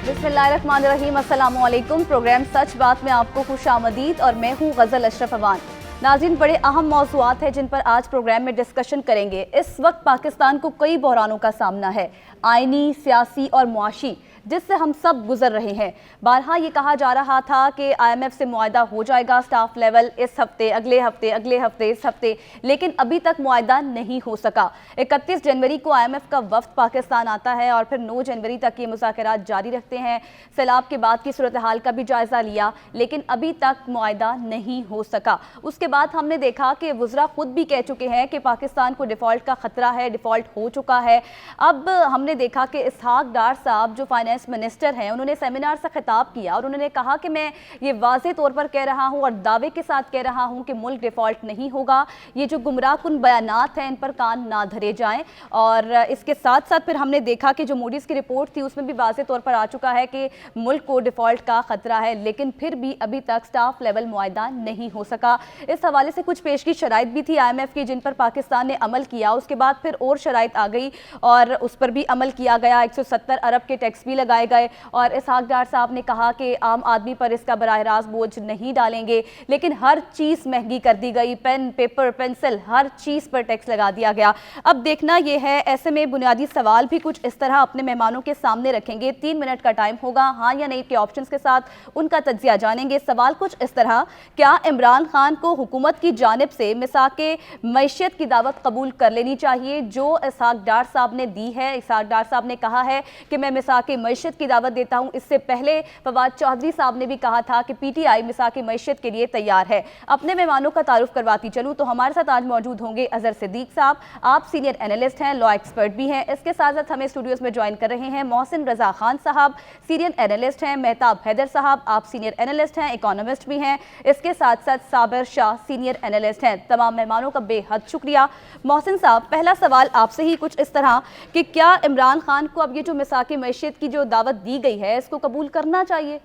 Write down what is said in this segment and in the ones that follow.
बिस्मिल्लाहिर्रहमानिर्रहीम, अस्सलामु अलैकुम। प्रोग्राम सच बात में आपको खुशामदीद और मैं हूँ गज़ल अशरफ अवान। नाज़रीन, बड़े अहम मौज़ूआत हैं जिन पर आज प्रोग्राम में डिस्कशन करेंगे। इस वक्त पाकिस्तान को कई बहरानों का सामना है, आइनी, सियासी और मुआशी, जिससे हम सब गुजर रहे हैं। बारहा ये कहा जा रहा था कि IMF से मुआहदा हो जाएगा स्टाफ लेवल इस हफ्ते, अगले हफ्ते, इस हफ्ते, लेकिन अभी तक मुआहदा नहीं हो सका। 31 जनवरी को IMF का वफ्द पाकिस्तान आता है और फिर 9 जनवरी तक ये मुज़ाकरात जारी रखते हैं। सैलाब के बाद की सूरत हाल का भी जायज़ा लिया, लेकिन अभी तक मुआहदा नहीं हो सका। उसके बाद हमने देखा कि वज़रा खुद भी कह चुके हैं कि पाकिस्तान को डिफ़ॉल्ट का ख़तरा है, डिफ़ॉल्ट हो चुका है। अब हमने देखा कि इसहाक डार साहब जो फाइनेंस मिनिस्टर हैं, उन्होंने सेमिनार से खिताब किया और उन्होंने कहा कि मैं ये वाज़े तौर पर कह रहा हूँ और दावे के साथ कह रहा हूँ कि मुल्क डिफ़ॉल्ट नहीं होगा। ये जो गुमराहकुन बयानात हैं, इन पर कान ना धरे जाएं। और इसके साथ साथ फिर हमने देखा कि जो मूडीज़ की रिपोर्ट थी उसमें भी वाज़े तौर पर आ चुका है कि मुल्क को डिफ़ॉल्ट का ख़तरा है, लेकिन फिर भी अभी तक स्टाफ लेवल मुआहदा नहीं हो सका। इस हवाले से कुछ पेशगी शराइत भी थी IMF की, जिन पर पाकिस्तान ने अमल किया। उसके बाद फिर और शराइत आ गई और उस पर भी अमल किया गया। 170 अरब के टैक्स भी लगाए गए और इसहाक डार साहब ने कहा कि आम आदमी पर इसका बराह रास्त बोझ नहीं डालेंगे, लेकिन हर चीज़ महंगी कर दी गई। पेन, पेपर, पेंसिल, हर चीज़ पर टैक्स लगा दिया गया। अब देखना यह है, ऐसे में बुनियादी सवाल भी कुछ इस तरह अपने मेहमानों के सामने रखेंगे। 3 मिनट का टाइम होगा, हाँ या नहीं के ऑप्शंस के साथ उनका तज्जिया जानेंगे। सवाल कुछ इस तरह, क्या इमरान खान को हुकूमत की जानिब से मिसाके मईशत की दावत कबूल कर लेनी चाहिए जो इसहाक डार साहब ने दी है? इसहाक डार साहब ने कहा है कि मैं मिसाके मईशत की दावत देता हूं। इससे पहले फवाद चौधरी साहब ने भी कहा था कि PTI मिसाके मईशत के लिए तैयार है। अपने मेहमानों का तारुफ करवाती चलूं तो हमारे साथ आज मौजूद होंगे अजहर सिद्दीक साहब, आप सीनियर एनालिस्ट हैं, लॉ एक्सपर्ट भी हैं। इसके साथ साथ हमें स्टूडियोज में ज्वाइन कर रहे हैं मोहसिन रजा खान साहब, सीनियर एनालिस्ट हैं, मेहताब हैदर साहब, आप सीनियर एनालिस्ट हैं, इकोनॉमिस्ट भी हैं। इसके साथ साथ साबिर शाह सीनियर एनालिस्ट हैं। तमाम मेहमानों का बेहद शुक्रिया। मोहसिन साहब, पहला सवाल आपसे ही कुछ इस तरह कि क्या इमरान खान को अब ये जो मिसाके मईशत की जो दावत दी गई है इसको कबूल करना चाहिए?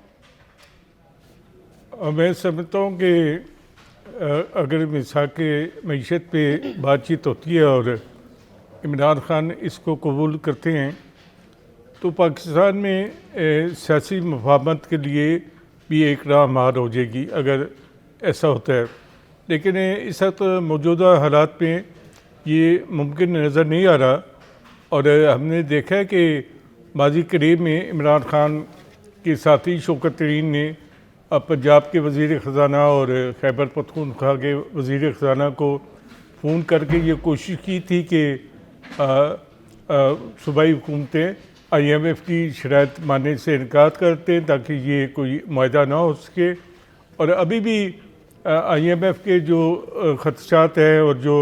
मैं समझता हूँ कि अगर मिसाके मईशत पे बातचीत होती है और इमरान खान इसको कबूल करते हैं तो पाकिस्तान में सियासी मफाहमत के लिए भी एक राह मार हो जाएगी अगर ऐसा होता है। लेकिन इस वक्त मौजूदा हालात में ये मुमकिन नज़र नहीं आ रहा और हमने देखा है कि माजी करीब में इमरान खान के साथी शौकत तरीन ने पंजाब के वज़ीर ख़ज़ाना और खैबर पख्तूनख्वा के वज़ीर ख़ज़ाना को फ़ोन करके ये कोशिश की थी कि सूबाई हुकूमतें IMF की शराइत मानने से इनकार करते हैं ताकि ये कोई मुआहदा ना हो सके। और अभी भी IMF के जो ख़दशात हैं और जो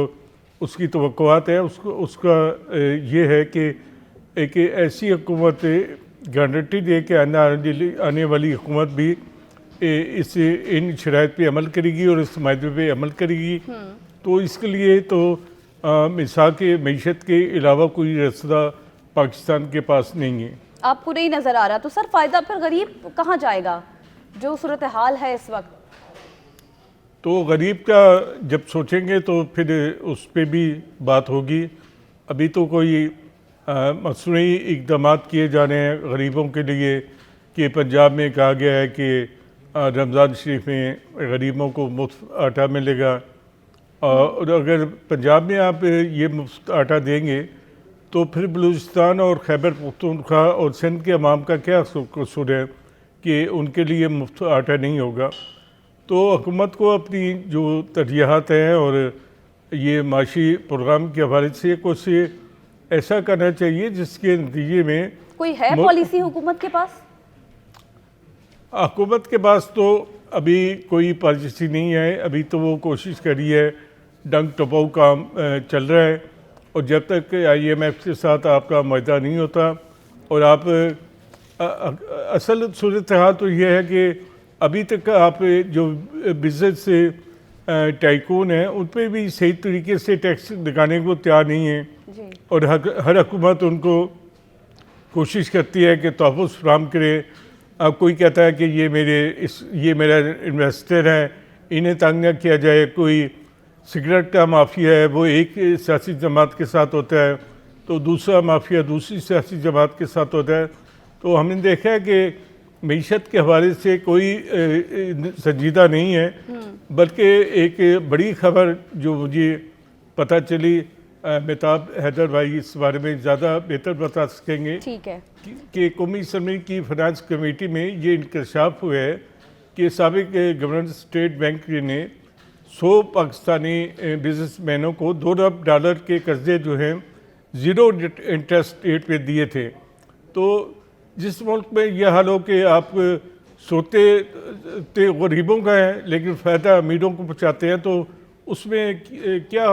उसकी तवक्कुआत है उसका ये है कि एक ऐसी हुकूमत गारंटी दे कि आने वाली हुकूमत भी इन शराइत पे अमल करेगी और इस मायदे पे अमल करेगी। तो इसके लिए तो मिसाके मईशत के अलावा कोई रास्ता पाकिस्तान के पास नहीं है। आपको नहीं नज़र आ रहा तो सर फ़ायदा फिर गरीब कहाँ जाएगा जो सूरत हाल है इस वक्त? तो गरीब का जब सोचेंगे तो फिर उस पर भी बात होगी। अभी तो कोई मसनूई इक़दाम किए जा रहे हैं गरीबों के लिए कि पंजाब में कहा गया है कि रमज़ान शरीफ में गरीबों को मुफ्त आटा मिलेगा और अगर पंजाब में आप ये मुफ्त आटा देंगे तो फिर बलूचिस्तान और खैबर पख्तूनख्वा और सिंध के अवाम का क्या कसूर है कि उनके लिए मुफ्त आटा नहीं होगा। तो हुकूमत को अपनी जो तरजीहात हैं और ये माशी प्रोग्राम के हवाले से कुछ ऐसा करना चाहिए जिसके नतीजे में कोई है पॉलिसी हुकूमत के पास? हुकूमत के पास तो अभी कोई पॉलिसी नहीं है। अभी तो वो कोशिश करी है, डंक टपाऊ काम चल रहा है और जब तक IMF के साथ आपका मुआहदा नहीं होता और आप असल सूरत हाल तो ये है कि अभी तक आप जो बिजनेस से टाइकून हैं उन पर भी सही तरीके से टैक्स लगाने को तैयार नहीं है और हर हुकूमत उनको कोशिश करती है कि तहफ़्फ़ुज़ फराहम करे। अब कोई कहता है कि ये मेरा इन्वेस्टर है, इन्हें तंग न किया जाए। कोई सिगरेट का माफिया है वो एक सियासी जमात के साथ होता है तो दूसरा माफिया दूसरी सियासी जमात के साथ होता है। तो हमने देखा है कि मीशत के हवाले से कोई संजीदा नहीं है, बल्कि एक बड़ी खबर जो मुझे पता चली, मेहताब हैदर भाई इस बारे में ज़्यादा बेहतर बता सकेंगे। ठीक है कि कौमी असम्बली की फाइनेंस कमेटी में ये इंकशाफ हुआ है कि साबिक गवर्नर स्टेट बैंक ने 100 पाकिस्तानी बिजनेसमैनों को $2 अरब के कर्जे जो हैं ज़ीरो इंटरेस्ट रेट पे दिए थे। तो जिस मुल्क में यह हाल हो कि आप सोते गरीबों का है लेकिन फ़ायदा अमीरों को पहुँचाते हैं, तो उसमें क्या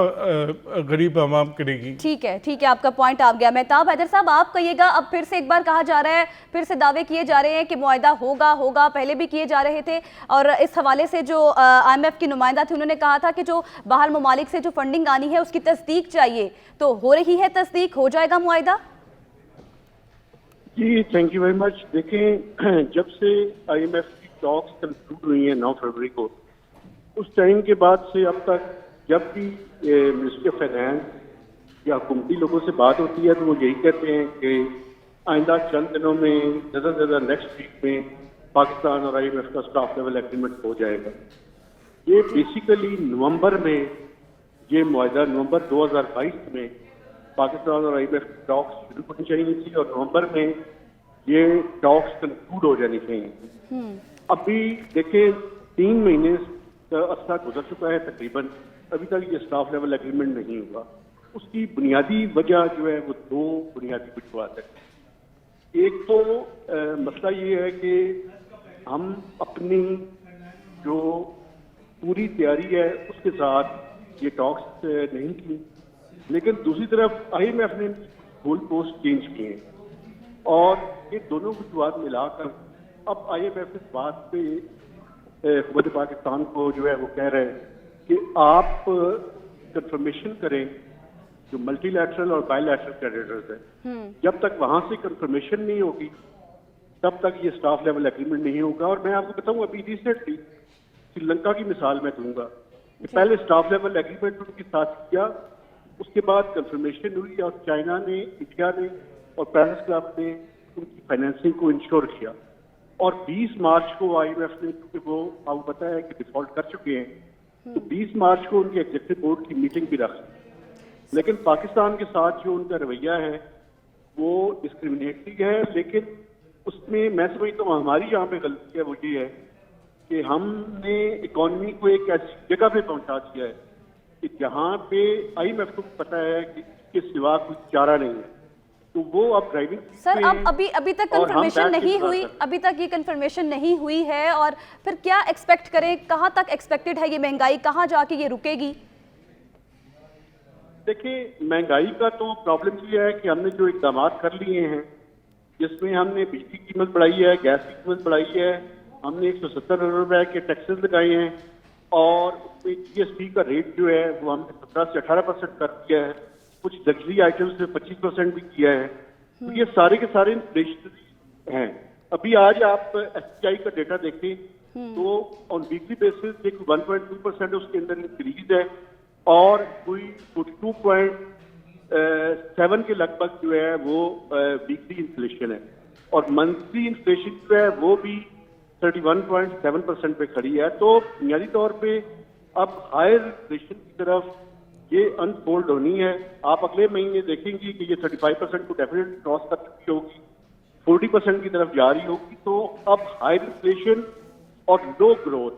गरीब आवाम करेगी। ठीक है आपका पॉइंट आ गया। मेहताब हैदर साहब, आप कहिएगा। अब फिर से एक बार कहा जा रहा है, फिर से दावे किए जा रहे हैं कि मुआहदा होगा, पहले भी किए जा रहे थे, और इस हवाले से जो IMF की नुमाइंदा थी उन्होंने कहा था कि जो बाहर ममालिक से जो फंडिंग आनी है उसकी तस्दीक चाहिए, तो हो रही है तस्दीक, हो जाएगा मुआहदा? जी थैंक यू वेरी मच। देखें, जब से IMF की टॉक्स कंक्लूड हुई है 9 फरवरी को, उस टाइम के बाद से अब तक जब भी मिनिस्ट्री ऑफ फाइनेंस या हुकूमती लोगों से बात होती है तो वो यही कहते हैं कि आइंदा चंद दिनों में, ज़्यादा से ज़्यादा नेक्स्ट वीक में पाकिस्तान और IMF का स्टाफ लेवल एग्रीमेंट हो जाएगा। ये बेसिकली नवंबर में ये मुआहदा, नवंबर 2022 में पाकिस्तान और IMF की टॉक्स शुरू होनी चाहिए थी और नवंबर में ये टॉक्स कंक्लूड हो जानी चाहिए। अभी देखें 3 महीने का अरसा गुजर चुका है तकरीबन, अभी तक ये स्टाफ लेवल एग्रीमेंट नहीं हुआ। उसकी बुनियादी वजह जो है वो 2 बुनियादी वजूहत है। एक तो मसला ये है कि हम अपनी जो पूरी तैयारी है उसके साथ ये टॉक्स नहीं की, लेकिन दूसरी तरफ IMF ने गोल पोस्ट चेंज किए हैं और ये दोनों वजूहत मिलाकर अब IMF इस बात पे हुकूमत पाकिस्तान को जो है वो कह रहे हैं कि आप कंफर्मेशन करें जो मल्टीलैटरल और बायलैटरल क्रेडिटर्स हैं। जब तक वहां से कंफर्मेशन नहीं होगी तब तक ये स्टाफ लेवल एग्रीमेंट नहीं होगा। और मैं आपको बताऊं, अभी रिसेंटली श्रीलंका की मिसाल मैं दूंगा कि पहले स्टाफ लेवल एग्रीमेंट उनके साथ किया, उसके बाद कंफर्मेशन हुई और चाइना ने, इंडिया ने और पेरिस क्लब ने उनकी फाइनेंसिंग को इंश्योर किया। और 20 मार्च को IMF ने, क्योंकि वो आपको पता है कि डिफॉल्ट कर चुके हैं, तो 20 मार्च को उनकी एग्जीक्यूटिव बोर्ड की मीटिंग भी रखी। लेकिन पाकिस्तान के साथ जो उनका रवैया है वो डिस्क्रिमिनेटरी है। लेकिन उसमें मैं समझता हूँ हमारी यहाँ पे गलती है वो ये है कि हमने इकॉनमी को एक ऐसी जगह पे पहुंचा दिया है कि जहाँ पे IMF को पता है कि इसके सिवा कोई चारा नहीं है, तो वो अब ड्राइविंग। सर, अब अभी तक कंफर्मेशन नहीं हुई, अभी तक ये कंफर्मेशन नहीं हुई है, और फिर क्या एक्सपेक्ट करें, कहाँ तक एक्सपेक्टेड है ये महंगाई, कहाँ जाके ये रुकेगी? देखिए, महंगाई का तो प्रॉब्लम ये है कि हमने जो इकदाम कर लिए हैं, जिसमें हमने बिजली की कीमत बढ़ाई है, गैस की कीमत बढ़ाई है, हमने 170 अरब रुपए के टैक्सेस लगाए हैं और उसमें GST का रेट जो है वो हमने 17 से 18% कर दिया है, कुछ लग्जरी आइटम्स में 25% भी किया है। तो ये सारे के सारे इन्फ्लेशनरी हैं। अभी आज आप SPI का डेटा देखें तो ऑन वीकली बेसिस एक 1.2% उसके अंदर इंक्रीज है और कोई 42.7 के लगभग जो है वो वीकली इन्फ्लेशन है और मंथली इन्फ्लेशन जो है वो भी 31.7% पे खड़ी है। तो बुनियादी तौर पे अब हायर इन्फ्लेशन की तरफ ये अनफोल्ड होनी है। आप अगले महीने देखेंगे कि ये 35% को डेफिनेटली क्रॉस कर चुकी होगी, 40% की तरफ जा रही होगी। तो अब हाई इन्फ्लेशन और लो ग्रोथ,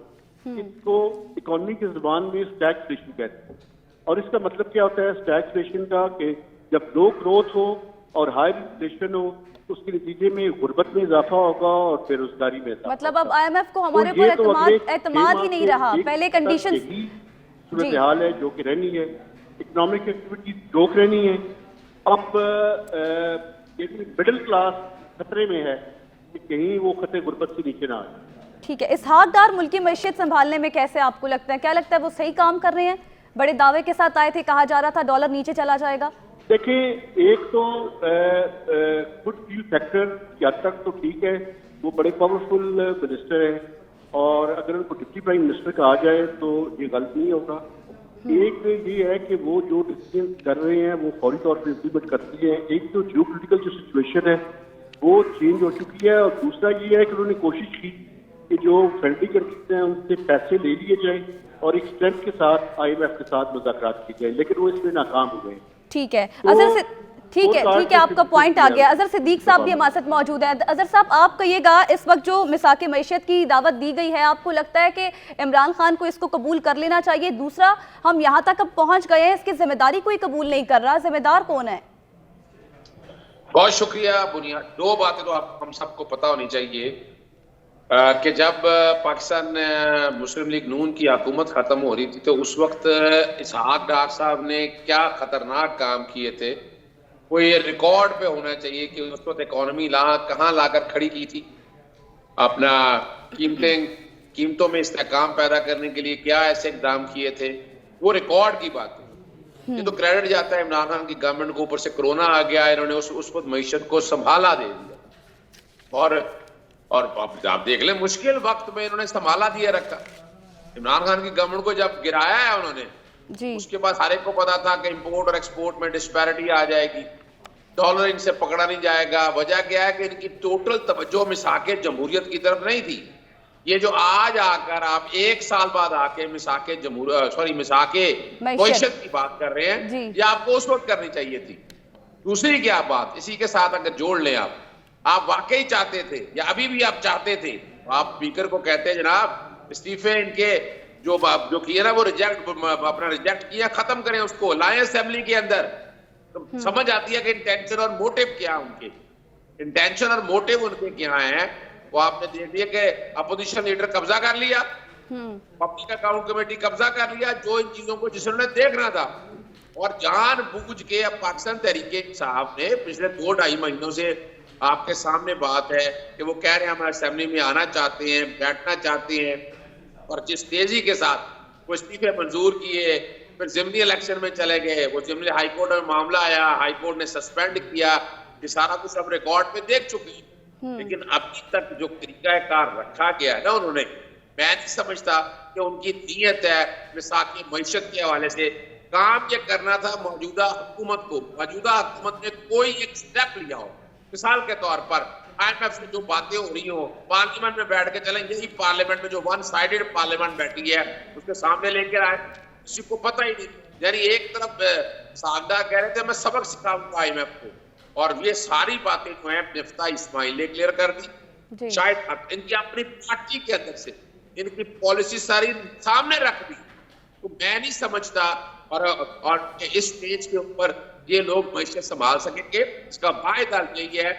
इसको इकोनॉमी की जुबान में स्टैगफ्लेशन कहते हैं। और इसका मतलब क्या होता है स्टैगफ्लेशन का, कि जब लो ग्रोथ हो और हाई इन्फ्लेशन हो तो उसके नतीजे में गुर्बत में इजाफा होगा और बेरोजगारी में इजाफा। मतलब अब IMF को हमारे ऊपर एतमाद ही नहीं रहा। पहले कंडीशन सूरत हाल है जो कि रहनी है, इकोनॉमिक एक्टिविटी रोक रहनी है। अब मिडिल क्लास खतरे में है कि कहीं वो खतरे गुर्बत से नीचे ना आए। ठीक है, इसहाकदार मुल्की मईशत संभालने में कैसे आपको लगता है, क्या लगता है वो सही काम कर रहे हैं? बड़े दावे के साथ आए थे, कहा जा रहा था डॉलर नीचे चला जाएगा। देखिए, एक तो गुड फील फैक्टर की हद तक तो ठीक है, वो बड़े पावरफुल मिनिस्टर हैं और अगर उनको डिप्टी प्राइम मिनिस्टर कहा जाए तो ये गलत नहीं होगा। एक ये है कि वो जो डिसीजन कर रहे हैं वो फौरी तौर पर इम्प्लीमेंट करती है। एक तो जियोपॉलिटिकल जो सिचुएशन है वो चेंज हो चुकी है। और दूसरा ये है कि उन्होंने कोशिश की कि जो फ्रेंडली कंट्रीज हैं उनसे पैसे ले लिए जाएं और एक स्ट्रेंथ के साथ IMF के साथ मुज़ाकरात किए जाए, लेकिन वो इसमें नाकाम हो गए। ठीक है तो अजहर से ठीक है आपका पॉइंट आ गया। अजहर सिद्दीक साहब भी हमारे साथ मौजूद हैं। अजहर साहब, आप कहिएगा, इस वक्त जो मिसाके मईशत की दावत दी गई है, आपको लगता है कि इमरान खान को इसको कबूल कर लेना चाहिए? दूसरा, हम यहाँ तक अब पहुंच गए हैं, इसकी जिम्मेदारी कोई कबूल नहीं कर रहा, जिम्मेदार कौन है? बहुत शुक्रिया बुनियाद। दो बातें तो हम सबको पता होनी चाहिए कि जब पाकिस्तान मुस्लिम लीग नून की हुकूमत खत्म हो रही थी तो उस वक्त इसहाक डार साहब ने क्या खतरनाक काम किए थे, वो ये रिकॉर्ड पे होना चाहिए कि उस वक्त इकोनॉमी कहाँ लाकर खड़ी की थी, अपना कीमतों में इस्तेहकाम पैदा करने के लिए क्या ऐसे इकदाम किए थे, वो रिकॉर्ड की बात है। ये तो क्रेडिट जाता है इमरान खान की गवर्नमेंट को। ऊपर से कोरोना आ गया, इन्होंने उस वक्त मईशत को संभाला दे दिया और आप देख लें मुश्किल वक्त में इन्होंने संभाला दिया रखा। इमरान खान की गवर्नमेंट को जब गिराया है उन्होंने जी। उसके बाद हर एक को पता था कि इंपोर्ट और एक्सपोर्ट में डिस्पैरिटी आ जाएगी, डॉलर इनसे पकड़ा नहीं जाएगा। वजह क्या है कि इनकी टोटल तवज्जो मिसाके जमहूरियत की तरफ नहीं थी। ये जो आज आकर आप एक साल बाद आके मिसाके मईशत की बात कर रहे हैं, ये आपको उस वक्त करनी चाहिए थी। दूसरी क्या बात, इसी के साथ अगर जोड़ लें, आप वाकई चाहते थे या अभी भी आप चाहते थे, आप स्पीकर को कहते हैं जनाब इस्तीफे इनके जो किए ना वो रिजेक्ट किया, खत्म करें उसको, लाएं असेंबली के अंदर। तो समझ आती है कि इंटेंशन और मोटिव क्या उनके, इंटेंशन और मोटिव उनके क्या है। वो आपने देख लिया कि अपोजिशन लीडर कब्जा कर लिया, पब्लिक अकाउंट कमेटी कब्जा कर लिया, जो इन चीजों को जिसने देखना था। और जानबूझ के अब पाकिस्तान तहरीक साहब ने पिछले 2-2.5 महीनों से आपके सामने बात है कि वो कह रहे हैं हम असेंबली में आना चाहते हैं, बैठना चाहते हैं, और जिस तेजी के साथ वो इस्तीफे मंजूर किए, फिर ज़िमनी इलेक्शन में चले गए, वो ज़िमनी हाई कोर्ट में मामला आया, हाई कोर्ट ने सस्पेंड किया, ये सारा कुछ सब रिकॉर्ड पे देख चुकी। लेकिन अभी तक जो तरीकाकार रखा गया है ना उन्होंने, मैं नहीं समझता कि उनकी नीयत है मिसाकी मईशत के हवाले से काम ये करना था। मौजूदा हुकूमत ने कोई एक स्टेप लिया हो, मिसाल के तौर पर IMF से जो बातें हो रही हो, पार्लियामेंट में बैठ के चलें, यही पार्लियामेंट में जो वन साइडेड पार्लियामेंट बैठी है उसके सामने लेकर आए, किसी को पता ही नहीं। यानी एक तरफ सादा कह रहे थे मैं सबक सिखाऊंगा IMF को, और ये सारी बातें जो है मिफ्ता इस्माइल ने क्लियर कर दी। शायद इनकी अपनी पार्टी के अंदर से इनकी पॉलिसी सारी सामने रख दी। तो मैं नहीं समझता और इस स्टेज के ऊपर ये लोग मईशत संभाल सकेंगे। इसका वायदा यही है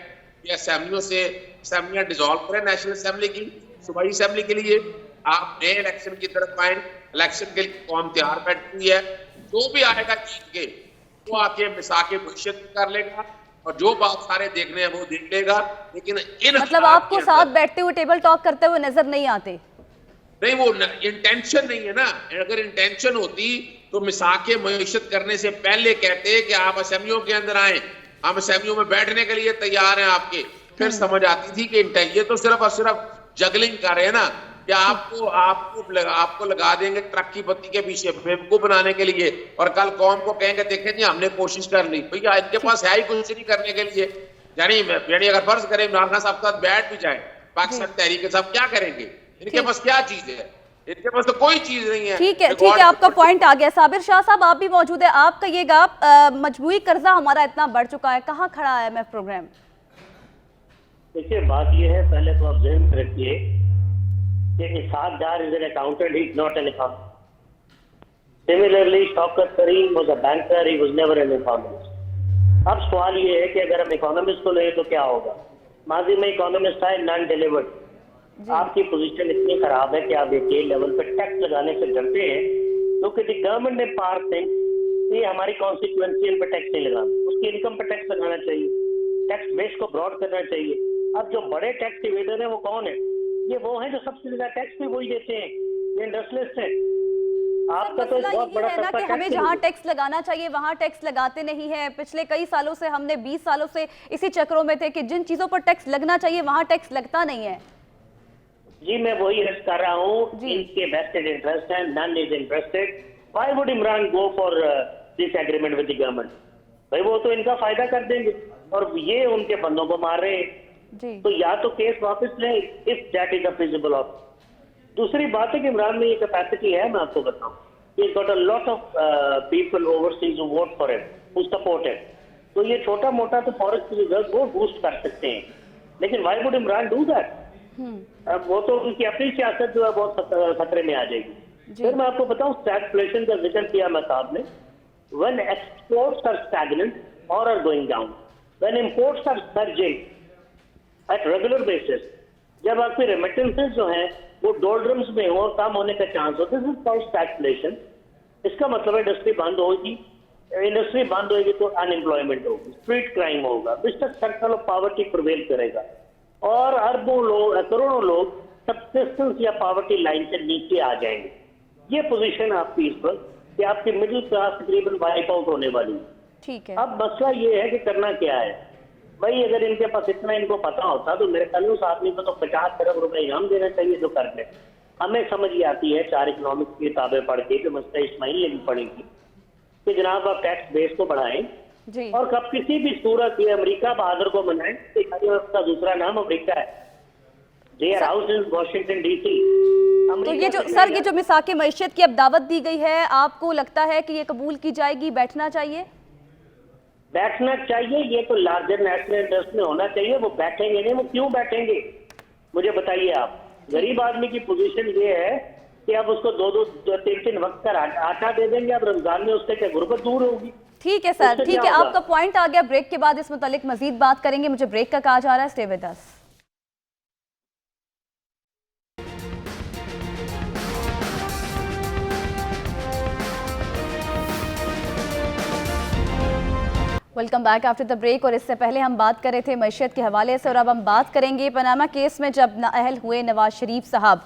कि असेंबलियां डिसॉल्व करें, नेशनल असेंबली की, सूबाई असेंबली के लिए आप नए इलेक्शन की तरफ आए। इलेक्शन के लिए कौम तैयार बैठी हुई है, जो भी आएगा जीत के वो आके मिसाके मईशत कर लेगा, और जो बात सारे देखने हैं वो देख लेगा। लेकिन मतलब आपको साथ बैठते हुए टेबल टॉक करते हुए नजर नहीं आते? नहीं, वो इंटेंशन नहीं है ना। अगर इंटेंशन होती तो मिसाके मईशत करने से pहले कहते कि आप असेंबलियों के अंदर आए, हम असेंबलियों में बैठने के लिए तैयार हैं आपके, फिर समझ आती थी कि ये तो सिर्फ और सिर्फ जगलिंग कर रहे हैं ना, कि आपको लगा देंगे ट्रक की बत्ती के पीछे बेवकूफ बनाने के लिए, और कल कौम को कहेंगे देखें जी हमने कोशिश कर ली। भैया इनके पास है ही कुछ नहीं करने के लिए। यानी अगर फर्ज करें इमरान खान साहब के साथ बैठ भी जाए पाकिस्तान तहरीक के साथ, क्या करेंगे? इनके पास क्या चीज है? इनके पास तो कोई चीज नहीं है। ठीक है, आपका पॉइंट आ गया। साबिर शाह साहब आप भी मौजूद है, आप कहिएगा, मजबूरी कर्जा हमारा इतना बढ़ चुका है, कहाँ खड़ा है IMF प्रोग्राम? देखिए बात ये है, पहले तो आप ज़हन में रखिए कि Ishaq Dar is an accountant, he is not an economist. Similarly Shaukat Tarin was a banker, he was never an economist. अब सवाल ये है कि अगर हम इकोनॉमिस्ट को लें तो क्या होगा? माजी में इकोनॉमिस्ट आए, नॉन डिलीवर्ड। आपकी पोजीशन इतनी खराब है कि आप एक लेवल पे टैक्स लगाने से डरते हैं, क्योंकि द गवर्नमेंट ने पार थिंक ये हमारी कॉन्स्टिट्यूएंसी पे टैक्स नहीं लगाना, उसकी इनकम पे टैक्स लगाना चाहिए, टैक्स बेस को ब्रॉड करना चाहिए। अब जो बड़े टैक्स इवेडर है वो कौन है? ये वो है जो सबसे ज्यादा टैक्स भी वही देते हैं, ये इंडस्ट्रियलिस्ट है। आपका तो बहुत बड़ा है ना कि हमें जहां टैक्स लगाना चाहिए वहां टैक्स लगाते नहीं है। पिछले कई सालों से, हमने 20 सालों से इसी चक्रों में थे कि जिन चीजों पर टैक्स लगना चाहिए वहां टैक्स लगता नहीं है। जी मैं वही अर्ज कर रहा हूँ, इनके वेस्टेड इंटरेस्ट है, none is interested. Why would Imran go for this agreement with the government? भाई वो तो इनका फायदा कर देंगे, और ये उनके बंदों को मार रहे हैं। जी। तो या तो केस वापस लें if that is a feasible option. दूसरी बात है कि इमरान में ये कैपेसिटी है, मैं आपको बताऊं, he got a lot of people overseas who vote for him, who support him. तो ये छोटा मोटा तो फॉरेस्ट रिजर्व वो बूस्ट कर सकते हैं, लेकिन why would Imran do that? अब वो तो उनकी अपनी सियासत जो है बहुत खतरे में आ जाएगी। फिर मैं आपको बताऊं, स्टैगफ्लेशन का जिक्र किया मैं साहब ने, व्हेन एक्सपोर्ट्स आर स्टैग्नेंट और are going down, when imports are surging at regular basis, जब आपके रेमिटेंसेस जो हैं वो डोल्ड्रम्स में हो, कम होने का चांस हो, दिस इज कॉल्ड स्टैगफ्लेशन। इसका मतलब है इंडस्ट्री बंद होगी, इंडस्ट्री बंद होगी तो अनएम्प्लॉयमेंट होगी, स्ट्रीट क्राइम होगा, विस्टस सर्कल ऑफ पॉवर्टी प्रिवेल करेगा और अरबों लोग, करोड़ों लोग सब्सिस्टेंस या पॉवर्टी लाइन से नीचे आ जाएंगे। ये पोजीशन आपकी इस पर कि आपकी मिडिल क्लास तकरीबन वाइप आउट होने वाली है। ठीक है। अब मसला ये है कि करना क्या है भाई। अगर इनके पास इतना इनको पता होता तो मेरे ख्याल में उस आदमी को तो 50 खरब रुपए इनाम देना चाहिए जो कर ले। हमें समझ ही आती है 4 इकोनॉमिक्स की किताबें पढ़ के जो मसला इस्माइल ने भी पढ़ेगी कि जनाब आप टैक्स बेस को बढ़ाएं जी। और कब किसी भी सूरत ये अमेरिका बहादुर को मनाएं। का दूसरा नाम अमेरिका है, their house in Washington DC. तो ये जो सर, ये जो मिसाक मईशत की अब दावत दी गई है, आपको लगता है कि ये कबूल की जाएगी? बैठना चाहिए? बैठना चाहिए, ये तो लार्जर नेशनल इंटरेस्ट में होना चाहिए। वो बैठेंगे नहीं, वो क्यों बैठेंगे मुझे बताइए आप। गरीब आदमी की पोजीशन ये है कि अब उसको 2-3 वक्त का आटा दे देंगे, अब रमजान में उससे क्या गुर्बत दूर होगी। ठीक है सर, ठीक है, आपका पॉइंट आ गया। ब्रेक के बाद इस मुतालिक मजीद बात करेंगे। मुझे ब्रेक का कहा जा रहा है, stay with us. Welcome back after the break. और इससे पहले हम बात कर रहे थे मैशियत के हवाले से, और अब हम बात करेंगे पनामा केस में जब नाअहल हुए नवाज शरीफ साहब।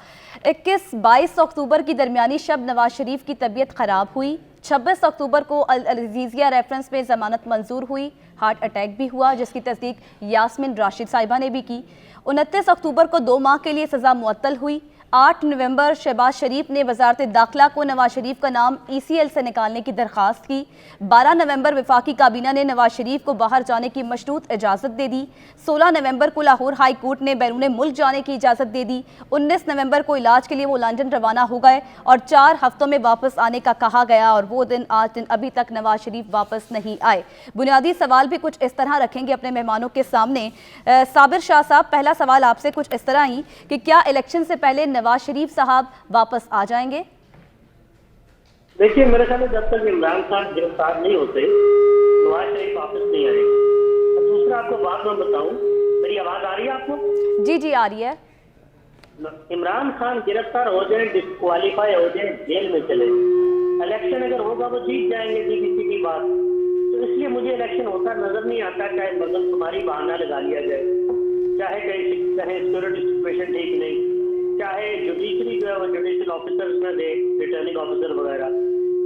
21-22 अक्टूबर की दरमियानी शब नवाज शरीफ की तबीयत ख़राब हुई। 26 अक्टूबर को अल-अजीज़िया रेफरेंस में ज़मानत मंजूर हुई। हार्ट अटैक भी हुआ जिसकी तस्दीक यास्मिन राशिद साहिबा ने भी की। 29 अक्टूबर को 2 माह के लिए सज़ा मुअत्तल हुई। 8 नवंबर शहबाज शरीफ ने वजारत दाखिला को नवाज शरीफ का नाम ECL से निकालने की दरख्वास्त की। 12 नवंबर वफाकी काबीना ने नवाज शरीफ को बाहर जाने की मशरूत इजाज़त दे दी। 16 नवंबर को लाहौर हाई कोर्ट ने बैरून मुल्क जाने की इजाज़त दे दी। 19 नवंबर को इलाज के लिए वो लंदन रवाना हो गए और 4 हफ्तों में वापस आने का कहा गया, और वो दिन आज दिन अभी तक नवाज शरीफ वापस नहीं आए। बुनियादी सवाल भी कुछ इस तरह रखेंगे अपने मेहमानों के सामने। साबिर शाह साहब, पहला सवाल आपसे कुछ इस तरह ही कि क्या इलेक्शन से पहले नवाज शरीफ साहब वापस आ जाएंगे? देखिए, मेरे ख्याल में जब तक इमरान खान गिरफ्तार नहीं होते नवाज शरीफ वापस नहीं आएंगे। और दूसरा आपको बात मैं बताऊं, मेरी आवाज आ रही है आपको? जी जी आ रही है। इमरान खान गिरफ्तार हो जाए, डिस्क्वालीफाई हो जाए, जेल में चले, इलेक्शन अगर होगा वो जीत जाएंगे, सीधी की बात। तो इसलिए मुझे इलेक्शन होता नजर नहीं आता, चाहे बदल तुम्हारी बहाना लगा लिया जाए, चाहे कहीं सिक्योरिटी सिचुएशन ठीक नहीं, चाहे जुडिशरी जो है वो जुडिशियल ऑफिसर्स में दे, रिटर्निंग ऑफिसर वगैरह,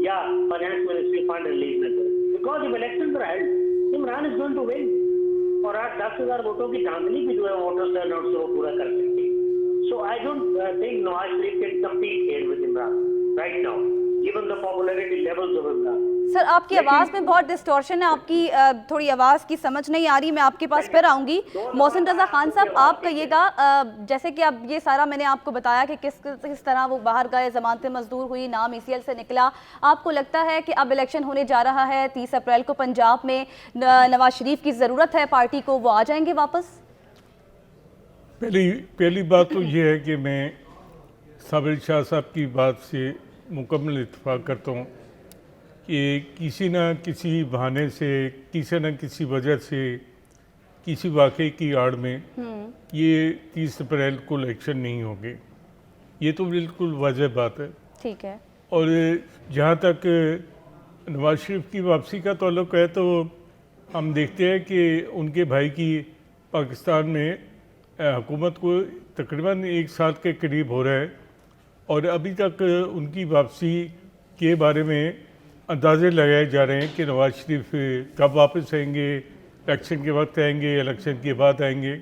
या फाइनेंस मिनिस्ट्री फंड रिलीज में दे, because if election held Imran is going to win. और आज 10,000 वोटों की धांधली भी जो है वोटर्स टर्नआउट से वो पूरा कर सकती है। So I don't think Nawaz Sharif can compete here with Imran right now, given the popularity levels of Imran. Sir, आपकी आवाज़ में बहुत डिस्टॉर्शन है, आपकी थोड़ी आवाज़ की समझ नहीं आ रही। मैं आपके पास फिर आऊँगी। मोहसिन रज़ा खान साहब, आप कहिएगा, जैसे कि अब ये सारा मैंने आपको बताया कि किस तरह वो बाहर गए, ज़मानतें मंजूर हुई, नाम ECL से निकला। आपको लगता है कि अब इलेक्शन होने जा रहा है 30 अप्रैल को पंजाब में, नवाज शरीफ की ज़रूरत है पार्टी को, वो आ जाएंगे वापस? पहली बात तो ये है कि मैं साबिर शाह साहब की बात से मुकम्मल इत्तेफाक करता हूँ कि किसी न किसी बहाने से, किसी न किसी वजह से, किसी वाक़े की आड़ में ये 30 अप्रैल को इलेक्शन नहीं होंगे। ये तो बिल्कुल वाज़ह बात है। ठीक है। और जहाँ तक नवाज शरीफ की वापसी का ताल्लुक है, तो हम देखते हैं कि उनके भाई की पाकिस्तान में हुकूमत को तकरीबन 1 साल के करीब हो रहा है, और अभी तक उनकी वापसी के बारे में अंदाजे लगाए जा रहे हैं कि नवाज शरीफ कब वापस आएंगे, इलेक्शन के वक्त आएंगे, इलेक्शन के बाद आएंगे।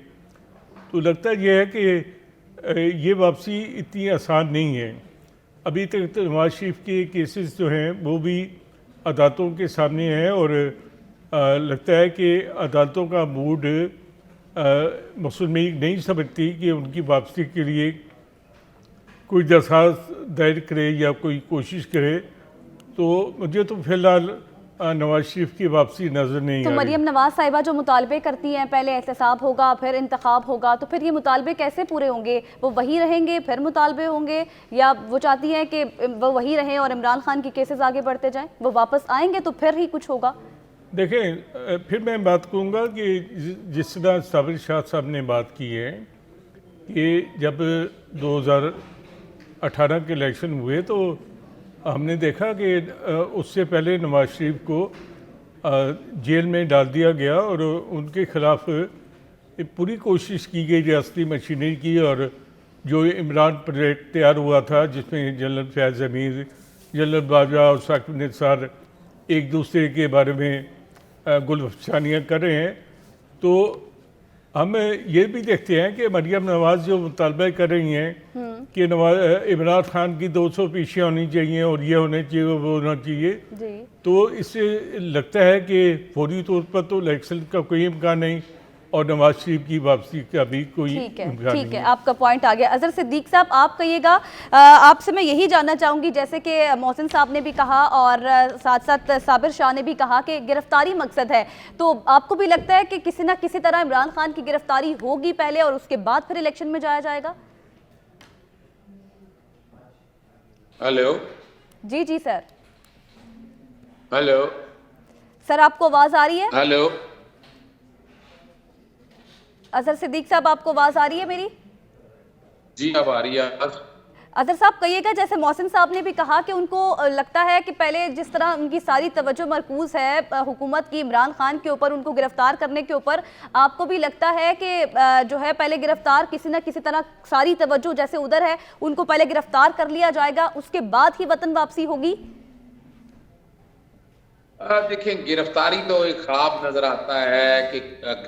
तो लगता यह है कि ये वापसी इतनी आसान नहीं है। अभी तक तो नवाज शरीफ के केसेस जो हैं वो भी अदालतों के सामने हैं, और लगता है कि अदालतों का मूड मसूद मीर नहीं समझती कि उनकी वापसी के लिए कोई दरख्वास्त दायर करे या कोई कोशिश करे, तो मुझे तो फिलहाल नवाज शरीफ की वापसी नज़र नहीं तो आ रही। मरियम नवाज साहिबा जो मुतालबे करती हैं, पहले एहतसाब होगा फिर इंतखाब होगा, तो फिर ये मुतालबे कैसे पूरे होंगे? वो वही रहेंगे फिर मुतालबे होंगे, या वो चाहती हैं कि वो वही रहें और इमरान खान की केसेस आगे बढ़ते जाएं? वो वापस आएंगे तो फिर ही कुछ होगा। देखें, फिर मैं बात कहूँगा कि जिस तरह साबिर शाह साहब ने बात की है कि जब 2018 के इलेक्शन हुए तो हमने देखा कि उससे पहले नवाज शरीफ को जेल में डाल दिया गया और उनके ख़िलाफ़ पूरी कोशिश की गई रियासती मशीनरी की, और जो इमरान प्रोजेक्ट तैयार हुआ था जिसमें जनरल फैज़ हमीद, जनरल बाजवा और साकिब निसार एक दूसरे के बारे में गुलफशानियाँ कर रहे हैं, तो हम ये भी देखते हैं कि मरियम नवाज जो मुतालबा कर रही हैं कि इमरान खान की 200 पीछे होनी चाहिए और ये होने चाहिए वो होना चाहिए, तो इससे लगता है कि फौरी तौर पर तो इलेक्शन का कोई इम्कान नहीं और नवाज शरीफ की वापसी का भी कोई इम्कान नहीं है। आपका पॉइंट आ गया। अजहर सिद्दीक साहब, आप कहिएगा, आपसे मैं यही जानना चाहूँगी, जैसे कि मोहसिन साहब ने भी कहा और साथ साथ साबिर शाह ने भी कहा कि गिरफ्तारी मकसद है, तो आपको भी लगता है कि किसी ना किसी तरह इमरान खान की गिरफ्तारी होगी पहले और उसके बाद फिर इलेक्शन में जाया जाएगा? हेलो जी जी सर। हेलो सर, आपको आवाज़ आ रही है? हेलो अजहर सिद्दीक साहब, आपको आवाज़ आ रही है मेरी? जी अब आ रही है। अजहर साहब कहिएगा, जैसे मोहसिन साहब ने भी कहा कि उनको लगता है कि पहले जिस तरह उनकी सारी तवज्जो मरकूज़ है हुकूमत की इमरान खान के ऊपर, उनको गिरफ्तार करने के ऊपर, आपको भी लगता है कि जो है पहले गिरफ्तार किसी न किसी तरह सारी तवज्जो जैसे उधर है उनको पहले गिरफ्तार कर लिया जाएगा, उसके बाद ही वतन वापसी होगी? देखिए, गिरफ्तारी तो एक ख्वाब नजर आता है कि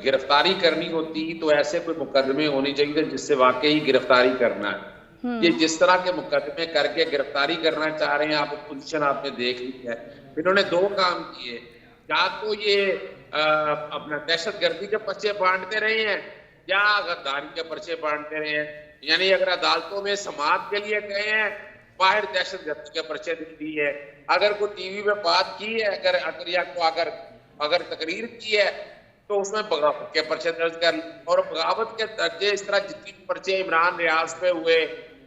गिरफ्तारी करनी होती तो ऐसे कोई मुकदमे होने चाहिए जिससे वाकई गिरफ्तारी करना है। ये जिस तरह के मुकदमे करके गिरफ्तारी करना चाह रहे हैं, आप पोजीशन आपने देख ली है। इन्होंने दो काम किए, या तो ये अपना दहशतगर्दी के पर्चे बांटते रहे हैं या गद्दारी के पर्चे बांटते रहे हैं। यानी अगर अदालतों में समाअत के लिए गए हैं, बाहर दहशतगर्दी के पर्चे दी है। अगर कोई टीवी में बात की है, अगर तकरीर की है तो उसमें बगावत के पर्चे दर्ज कर, और बगावत के दर्जे इस तरह जितनी पर्चे इमरान रियाज पे हुए,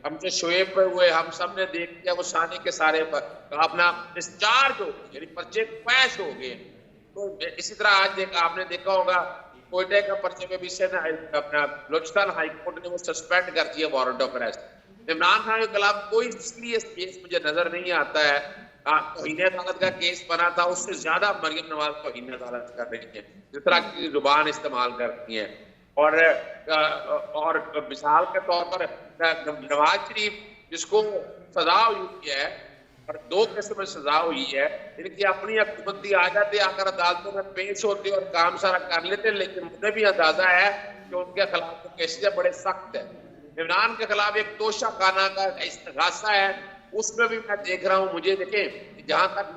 हमसे शोएब पे हुए, हम सब ने देख लिया, वो सारे के सारे अपना डिस्चार्ज हो गए, यानी पर्चे पैश हो गए। तो इसी तरह आज आपने देखा होगा कोयटे का पर्चे में भी से अपना बलूचिस्तान हाईकोर्ट ने वो सस्पेंड कर दिया warrant of arrest. Imran Khan के खिलाफ कोई सीरियस केस मुझे नजर नहीं आता है। तौहीन अदालत का केस बना था, उससे ज्यादा मरियम नवाज तौहीन अदालत कर रही है, जिस तरह की जुबान इस्तेमाल करती है। और मिसाल के तौर पर नवाज शरीफ जिसको सजा हुई है और 2 किस्म में सजा हुई है, इनकी अपनी हुकूमती आ जाते, आकर अदालतों में पेश होते और काम सारा कर लेते, लेकिन मुझे भी अंदाजा है कि उनके खिलाफ तो केसेस बड़े सख्त है। इमरान के खिलाफ एक तोशा खाना का इस्तिगासा है, उसमें भी मैं देख रहा हूँ। मुझे देखें, जहां तक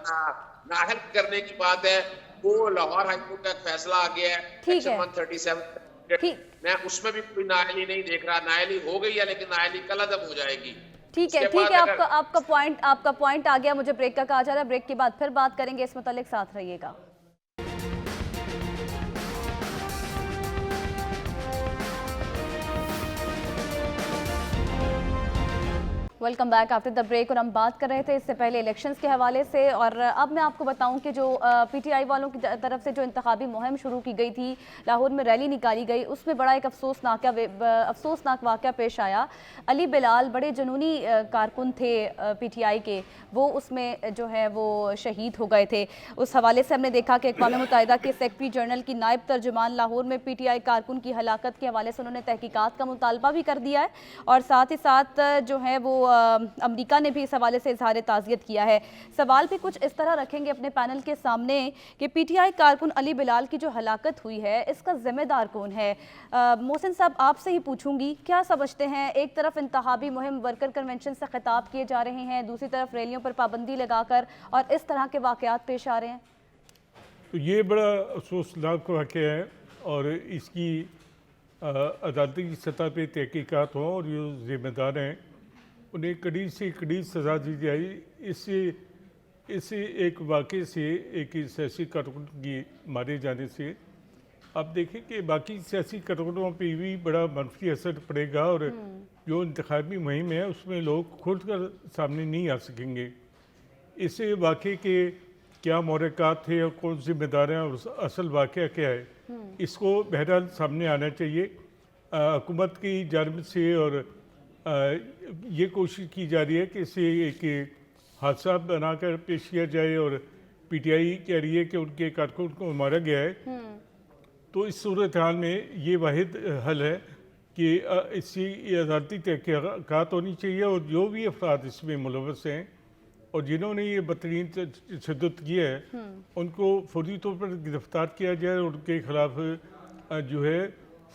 नाहल करने की बात है, वो लाहौर हाईकोर्ट का एक फैसला आ गया है सेक्शन 137, मैं उसमें भी कोई नाअहली नहीं देख रहा। नाअहली हो गई है, लेकिन नाअहली कल अदब हो जाएगी। ठीक है, आपका पॉइंट आ गया। मुझे ब्रेक का कहा जा रहा है, ब्रेक के बाद फिर बात करेंगे इस मुतालिक, साथ रहिएगा। Welcome back after the break. और हम बात कर रहे थे इससे पहले इलेक्शंस के हवाले से, और अब मैं आपको बताऊं कि जो पीटीआई वालों की तरफ से जो इंतखाबी मुहिम शुरू की गई थी, लाहौर में रैली निकाली गई, उसमें बड़ा एक अफसोसनाक वाक़या पेश आया। अली बिलाल बड़े जुनूनी कारकुन थे पीटीआई के, वो उसमें जो है वो शहीद हो गए थे। उस हवाले से हमने देखा कि अक़वाम मुत्तहिदा के सेक्रेटरी जनरल की नायब तर्जुमान लाहौर में पीटीआई कारकुन की हलाकत के हवाले से उन्होंने तहकीकात का मुतालबा भी कर दिया है, और साथ ही साथ जो है वो अमेरिका ने भी इस हवाले से इजहार ताज़ियत किया है। सवाल भी कुछ इस तरह रखेंगे अपने पैनल के सामने कि पीटीआई कारकुन अली बिलाल की जो हलाकत हुई है, इसका जिम्मेदार कौन है? मोहसिन साहब, आपसे ही पूछूंगी, क्या समझते हैं? एक तरफ इंतखाबी मुहिम वर्कर कन्वेंशन से खिताब किए जा रहे हैं, दूसरी तरफ रैलियों पर पाबंदी लगाकर और इस तरह के वाक़यात पेश आ रहे हैं। तो ये बड़ा अफसोसनाक वाक़या है, और इसकी अदालती की सतह पे तहकीकात हों और जो ज़िम्मेदार हैं उन्हें कड़ी से कड़ी सज़ा दी जाए। इससे एक वाक़े से एक सियासी कारकुन की मारे जाने से आप देखें कि बाकी सियासी कारकुनों पे भी बड़ा मनफी असर पड़ेगा और जो इंतखाबी मुहिम है उसमें लोग खुल कर सामने नहीं आ सकेंगे। इससे वाक़े के क्या महरक़ात थे और कौन जिम्मेदार हैं और असल वाक़या क्या है, इसको बहरहाल सामने आना चाहिए। हुकूमत की जानिब से और ये कोशिश की जा रही है कि इसे एक हादसा बनाकर पेश किया जाए और पीटीआई कह रही है कि उनके कारकुन को मारा गया है। तो इस सूरत हाल में ये वाहिद हल है कि इसकी अदालती तहक़ीक़ात होनी चाहिए और जो भी अफराद इसमें मुलव्वस हैं और जिन्होंने ये बदतरीन तशद्दुद किया है उनको फौरी तौर पर गिरफ़्तार किया जाए और उनके ख़िलाफ़ जो है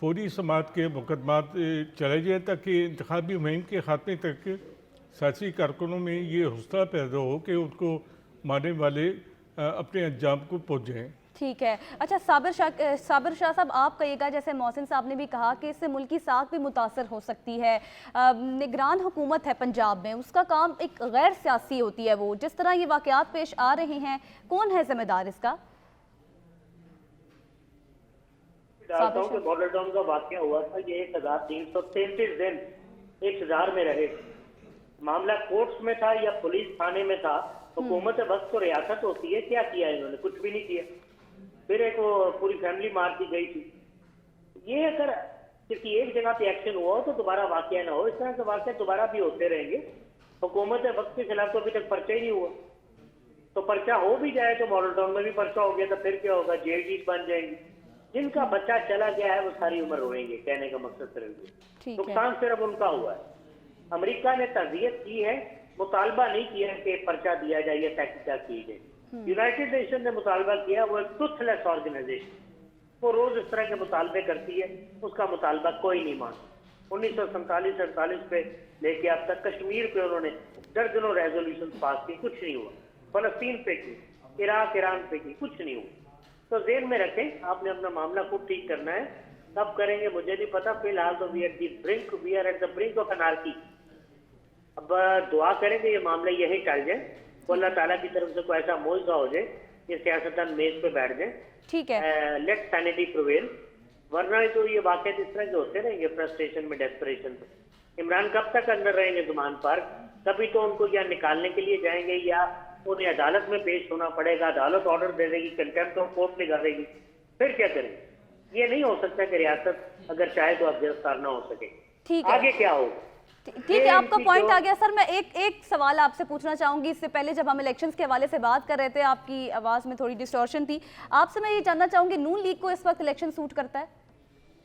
फौरी समात के मुकदमात चलाए जाए ताकि इंतखाबी मुहिम के ख़ात्मे तक सियासी कारकुनों में ये हौसला पैदा हो कि उनको मारने वाले अपने अंजाम को पहुँच जाएँ। ठीक है। अच्छा, साबिर शाह साहब, आप कहिएगा, जैसे मोहसिन साहब ने भी कहा कि इससे मुल्की साख भी मुतासर हो सकती है। निगरान हुकूमत है पंजाब में, उसका काम एक गैर सियासी होती है। वो जिस तरह ये वाक़यात पेश आ रहे हैं, कौन है जिम्मेदार इसका? बॉर्डर टाउन का वाक़या हुआ था, ये 1333 दिन इंतजार में रहे। मामला कोर्ट्स में था या पुलिस थाने में था, हुकूमत वक्त तो रियासत होती है, क्या किया इन्होंने? कुछ भी नहीं किया। फिर एक वो पूरी फैमिली मार दी गई थी। ये अगर किसी एक जगह पे एक्शन हुआ हो तो दोबारा वाकया ना हो, इस तरह के वाकया दोबारा भी होते रहेंगे। हुकूमत वक्त के खिलाफ तो अभी तक पर्चा ही नहीं हुआ, तो पर्चा हो भी जाए तो मॉडल टाउन में भी पर्चा हो गया तो फिर क्या होगा? जेल जीत बन जाएंगी। जिनका बच्चा चला गया है वो सारी उम्र रोएंगे। कहने का मकसद सिर्फ नुकसान सिर्फ उनका हुआ है। अमेरिका ने तर्जीहत की है, मुतालबा नहीं किया कि पर्चा दिया जाए या तहकीकात की जाए। यूनाइटेड नेशन ने मुतालबा किया, वो एक टूथलेस ऑर्गेनाइजेशन, वो रोज इस तरह के मुतालबे करती है, उसका मुतालबा कोई नहीं मानता। 1947-48 पे लेके अब तक कश्मीर पे उन्होंने दर्जनों रेजोल्यूशन पास की, कुछ नहीं हुआ। फलस्तीन पे की, इराक ईरान पे की, कुछ नहीं हुआ। तो जेहन में रखें, आपने अपना मामला खुद ठीक करना है। कब करेंगे मुझे नहीं पता, फिलहाल तो we are at the brink of anarchy. अब दुआ करेंगे ये मामला यही टल जाए, तो अल्लाह ताला की तरफ से कोई ऐसा मुआवजा हो जाए कि सियासतदान मेज पे बैठ जाए। ठीक है, लेट सैनिटी प्रिवेल, वरना तो ये वाकया इस तरह के होते रहेंगे, फ्रस्ट्रेशन में, डेस्परेशन में। इमरान कब तक अंदर रहेंगे जुमान पर? कभी तो उनको या निकालने के लिए जाएंगे या उन्हें अदालत में पेश होना पड़ेगा, अदालत ऑर्डर दे देगी, कंटेम्प्ट ऑफ कोर्ट लगा देगी, फिर क्या करेंगे? ये नहीं हो सकता कि रियासत अगर चाहे तो अब गिरफ्तार ना हो सके। ठीक है, आगे क्या होगा? ठीक है, आपका पॉइंट आ गया। सर, मैं एक सवाल आपसे पूछना चाहूंगी। इससे पहले जब हम इलेक्शंस के हवाले से बात कर रहे थे, आपकी आवाज में थोड़ी डिस्टॉर्शन थी। आपसे मैं ये जानना चाहूंगी, नून लीग को इस वक्त इलेक्शन सूट करता है?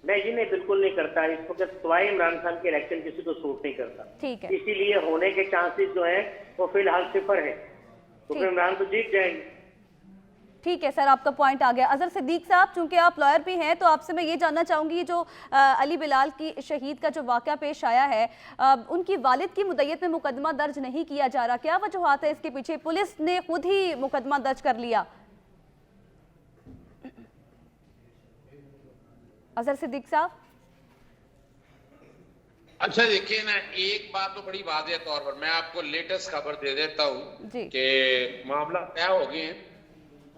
नहीं जी, नहीं, बिल्कुल नहीं करता। इस वक्त सिवाय इमरान खान के इलेक्शन किसी को सूट नहीं करता। ठीक है, इसीलिए होने के चांसेस जो है वो फिलहाल 0 है, तो इमरान तो जीत जाएंगे। ठीक है सर, आपका पॉइंट आ गया। अजहर सिद्दीक साहब, चूंकि आप लॉयर भी हैं, तो आपसे मैं ये जानना चाहूंगी, जो अली बिलाल की शहीद का जो वाक़या पेश आया है, उनकी वालिद की मुद्दत में मुकदमा दर्ज नहीं किया जा रहा, क्या वजूहात है इसके पीछे? पुलिस ने खुद ही मुकदमा दर्ज कर लिया। अजहर सिद्दीक साहब। अच्छा देखिए ना, एक बात तो बड़ी वाज़ेह तौर पर मैं आपको लेटेस्ट खबर दे देता हूँ कि मामला तय हो गए हैं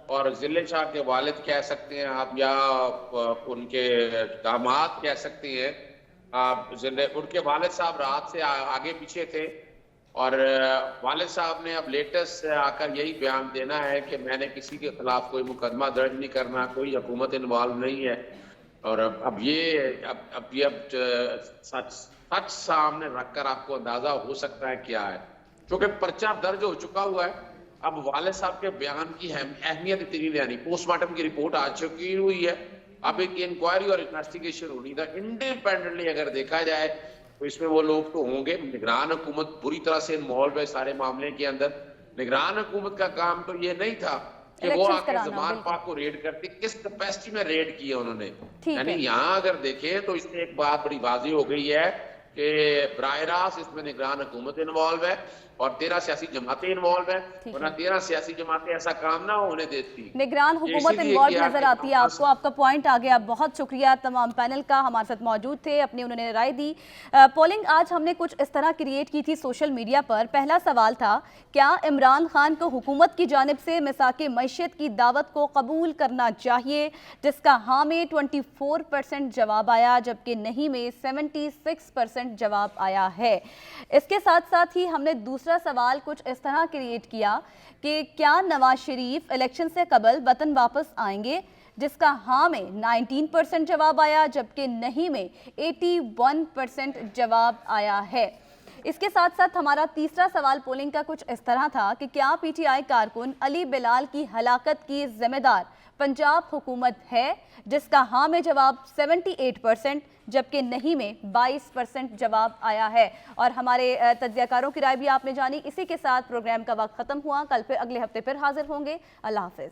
और जिले शाह के वालिद कह सकते हैं आप, या उनके दामाद कह सकते हैं आप, उनके वालिद साहब रात से आगे पीछे थे और वालिद साहब ने अब लेटेस्ट आकर यही बयान देना है कि मैंने किसी के खिलाफ कोई मुकदमा दर्ज नहीं करना, कोई हुकूमत इन्वॉल्व नहीं है। और अब सच सामने रखकर आपको अंदाजा हो सकता है क्या है, क्योंकि पर्चा दर्ज हो चुका हुआ है। अब वाले साहब के बयान की अहमियत इतनी नहीं, पोस्टमार्टम की रिपोर्ट आ चुकी हुई है, अब एक इंक्वायरी और इन्वेस्टिगेशन होनी था। इंडिपेंडेंटली अगर देखा जाए तो इसमें वो लोग तो होंगे, निगरान हुकूमत बुरी तरह से इन्वॉल्व है सारे मामले के अंदर। निगरान हुकूमत का काम तो ये नहीं था कि वो आके ज़मान पाक को रेड करती, किस कैपेसिटी में रेड किया उन्होंने। यानी यहाँ अगर देखें तो इसमें एक बात बड़ी वाज़ेह हो गई है कि बराह रास्त इसमें निगरान हुकूमत इन्वॉल्व है और 13 सियासी जमातें इन्वॉल्व है, वरना 13 सियासी जमातें ऐसा काम ना होने देती। निगरान हुकूमत इन्वॉल्व नजर आती है आपको, आपका पॉइंट आ गया। बहुत शुक्रिया तमाम पैनल का, हमारे साथ मौजूद थे, अपनी उन्होंने राय दी। पोलिंग आज हमने कुछ इस तरह क्रिएट की थी सोशल मीडिया पर। पहला सवाल था, क्या इमरान खान को हुकूमत की जानिब से मिसाके मैशत की दावत को कबूल करना चाहिए, जिसका हाँ में 24% जवाब आया, जबकि नहीं में 76% जवाब आया है। इसके साथ साथ ही हमने दूसरा सवाल कुछ इस तरह क्रिएट किया कि क्या नवाज शरीफ इलेक्शन से कबल वतन वापस आएंगे, जिसका हाँ में 19% जवाब आया, जबकि नहीं में 81% जवाब आया है। इसके साथ साथ हमारा तीसरा सवाल पोलिंग का कुछ इस तरह था कि क्या पीटीआई कारकुन अली बिलाल की हलाकत की जिम्मेदार पंजाब हुकूमत है, जिसका हाँ में जवाब 78%, जबकि नहीं में 22% जवाब आया है। और हमारे तज्जियाकारों की राय भी आपने जानी। इसी के साथ प्रोग्राम का वक्त खत्म हुआ। कल फिर अगले हफ्ते फिर हाजिर होंगे। अल्लाह हाफिज।